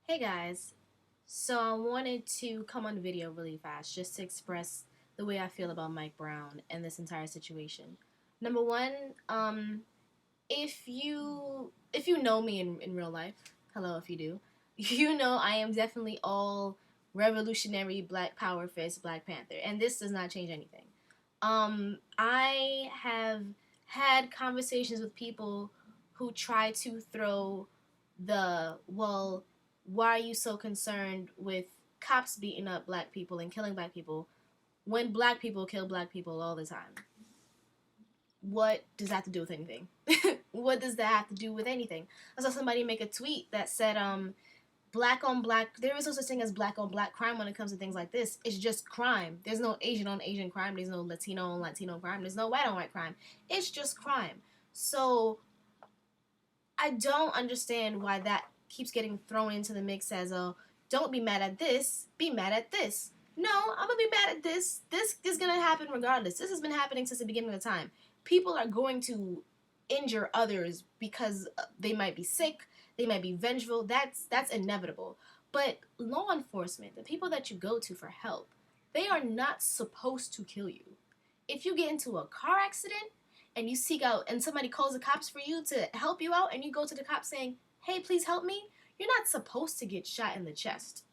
Hey guys, so I wanted to come on video really fast just to express the way I feel about Mike Brown and this entire situation. Number one, if you know me in real life, hello if you do, you know I am definitely all revolutionary Black Power fist Black Panther, and this does not change anything. I have had conversations with people who try to throw why are you so concerned with cops beating up black people and killing black people when black people kill black people all the time? What does that have to do with anything? What does that have to do with anything? I saw somebody make a tweet that said, black on black, there is no such thing as black on black crime when it comes to things like this. It's just crime. There's no Asian on Asian crime. There's no Latino on Latino crime. There's no white on white crime. It's just crime. So I don't understand why that keeps getting thrown into the mix as a don't be mad at this, be mad at this. No, I'm gonna be mad at this. This is gonna happen regardless. This has been happening since the beginning of the time. People are going to injure others because they might be sick, they might be vengeful. That's inevitable. But law enforcement, the people that you go to for help, they are not supposed to kill you. If you get into a car accident and you seek out and somebody calls the cops for you to help you out and you go to the cops saying, "Hey, please help me," you're not supposed to get shot in the chest.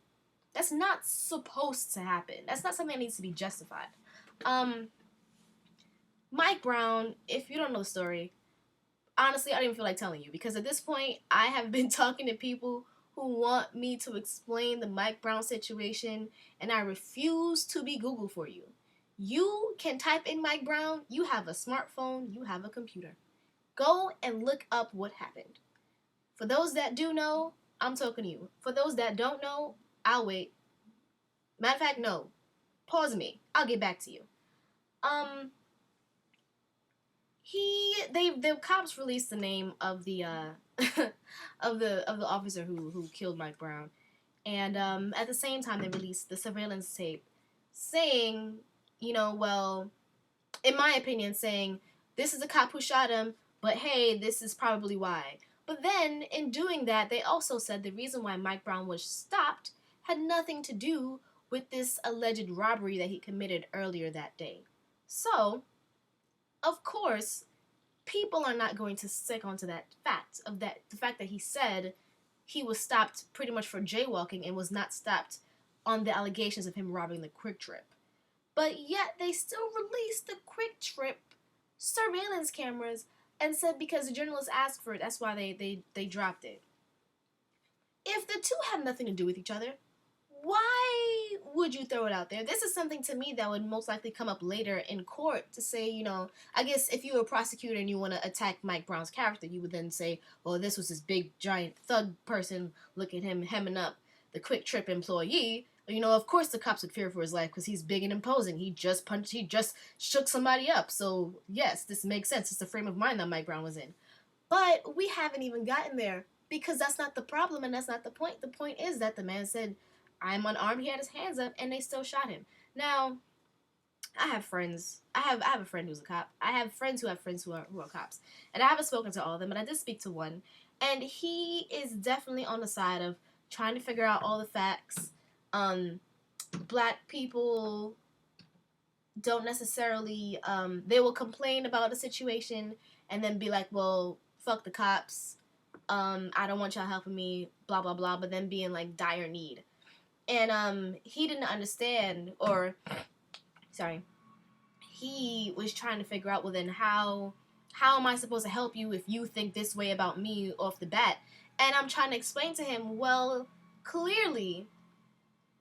That's not supposed to happen. That's not something that needs to be justified. Um, Mike Brown, if you don't know the story, honestly, I don't even feel like telling you because at this point, I have been talking to people who want me to explain the Mike Brown situation, and I refuse to be Google for you. You can type in Mike Brown, you have a smartphone, you have a computer. Go and look up what happened. For those that do know, I'm talking to you. For those that don't know, I'll wait. Matter of fact, no. Pause me. I'll get back to you. Um, the cops released the name of the of the officer who killed Mike Brown, and at the same time they released the surveillance tape, saying, in my opinion, saying this is the cop who shot him, but hey, this is probably why. But then in doing that, they also said the reason why Mike Brown was stopped had nothing to do with this alleged robbery that he committed earlier that day. So, of course, people are not going to stick onto that fact of that the fact that he said he was stopped pretty much for jaywalking and was not stopped on the allegations of him robbing the Quick Trip. But yet they still released the Quick Trip surveillance cameras and said because the journalists asked for it, that's why they dropped it. If the two have nothing to do with each other, why would you throw it out there? This is something to me that would most likely come up later in court to say, I guess if you were a prosecutor and you want to attack Mike Brown's character, you would then say, well, this was this big, giant thug person. Look at him hemming up the Quick Trip employee. Of course the cops would fear for his life because he's big and imposing. He just shook somebody up. So, yes, this makes sense. It's the frame of mind that Mike Brown was in. But we haven't even gotten there because that's not the problem and that's not the point. The point is that the man said, I'm unarmed. He had his hands up, and they still shot him. Now, I have friends. I have a friend who's a cop. I have friends who have friends who are cops, and I haven't spoken to all of them, but I did speak to one, and he is definitely on the side of trying to figure out all the facts. Black people don't necessarily. They will complain about a situation and then be like, "Well, fuck the cops. I don't want y'all helping me." Blah blah blah. But then be in like dire need. And he didn't understand, or sorry, he was trying to figure out, well, then how am I supposed to help you if you think this way about me off the bat? And I'm trying to explain to him, well, clearly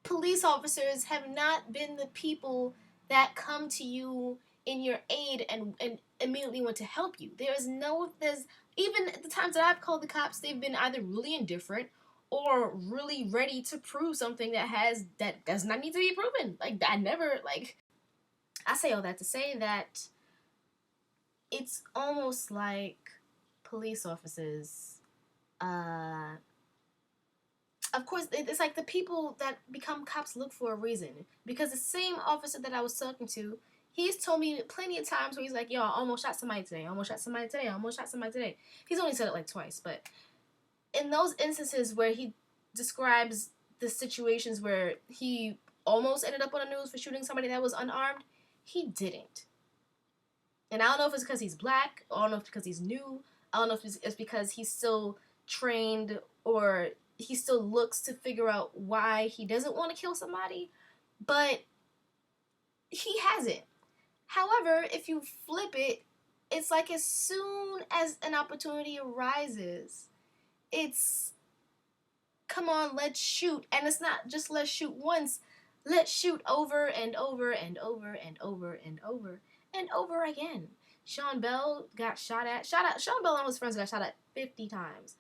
police officers have not been the people that come to you in your aid and immediately want to help you. There's even at the times that I've called the cops, they've been either really indifferent or really ready to prove something that does not need to be proven. I say all that to say that it's almost like police officers, of course, it's like the people that become cops look for a reason. Because the same officer that I was talking to, he's told me plenty of times where he's like, yo, I almost shot somebody today, I almost shot somebody today, I almost shot somebody today. He's only said it like twice, but in those instances where he describes the situations where he almost ended up on the news for shooting somebody that was unarmed. He didn't. And I don't know if it's because he's black, I don't know if it's because he's new, I don't know if it's because he's still trained or he still looks to figure out why he doesn't want to kill somebody, but he hasn't. However, if you flip it, it's like as soon as an opportunity arises, it's come on, let's shoot. And it's not just let's shoot once, let's shoot over and over and over and over and over and over again. Sean Bell got shot at. Sean Bell and his friends got shot at 50 times.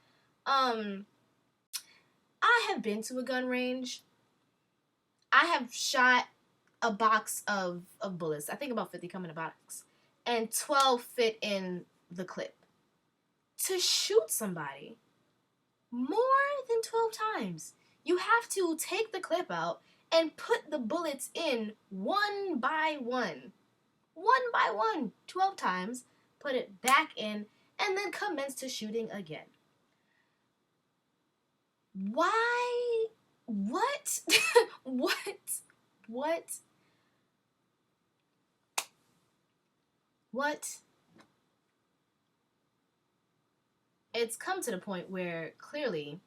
I have been to a gun range. I have shot a box of bullets. I think about 50 come in a box. And 12 fit in the clip. To shoot somebody more than 12 times, you have to take the clip out and put the bullets in one by one. 12 times, put it back in, and then commence to shooting again. Why? What? What? It's come to the point where clearly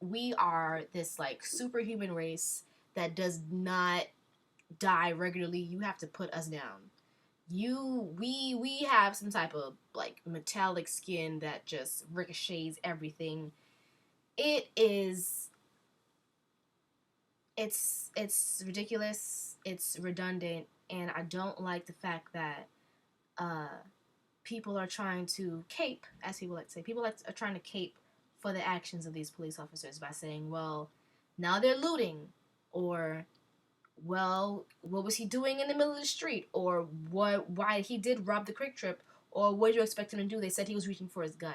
we are this like superhuman race that does not die regularly. You have to put us down. We have some type of like metallic skin that just ricochets everything. It's ridiculous, it's redundant, and I don't like the fact that people are trying to cape, as people like to say, are trying to cape for the actions of these police officers by saying, well, now they're looting, or well, what was he doing in the middle of the street? Or why he did rob the Quick Trip? Or what did you expect him to do? They said he was reaching for his gun.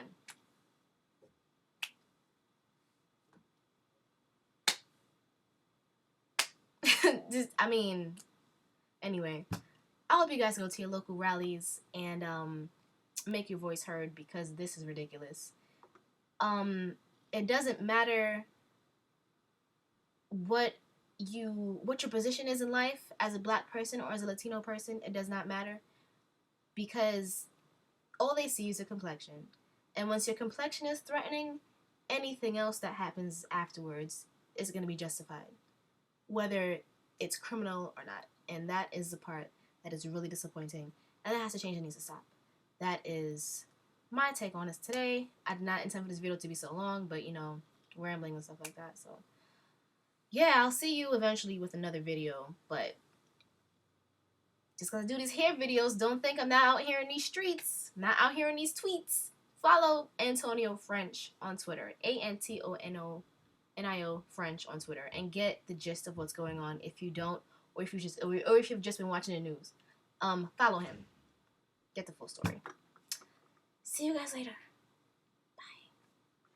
Anyway, I hope you guys go to your local rallies and make your voice heard because this is ridiculous. It doesn't matter what your position is in life as a black person or as a Latino person. It does not matter because all they see is your complexion, and once your complexion is threatening, anything else that happens afterwards is going to be justified, whether it's criminal or not. And that is the part that is really disappointing, and that has to change and needs to stop. That is my take on this today. I did not intend for this video to be so long, but rambling and stuff like that. So yeah, I'll see you eventually with another video, but just because I do these hair videos, don't think I'm not out here in these streets, not out here in these tweets. Follow Antonio French on Twitter, ANTONIO French on Twitter, and get the gist of what's going on. If you don't, or if you've just been watching the news, follow him. Get the full story. See you guys later.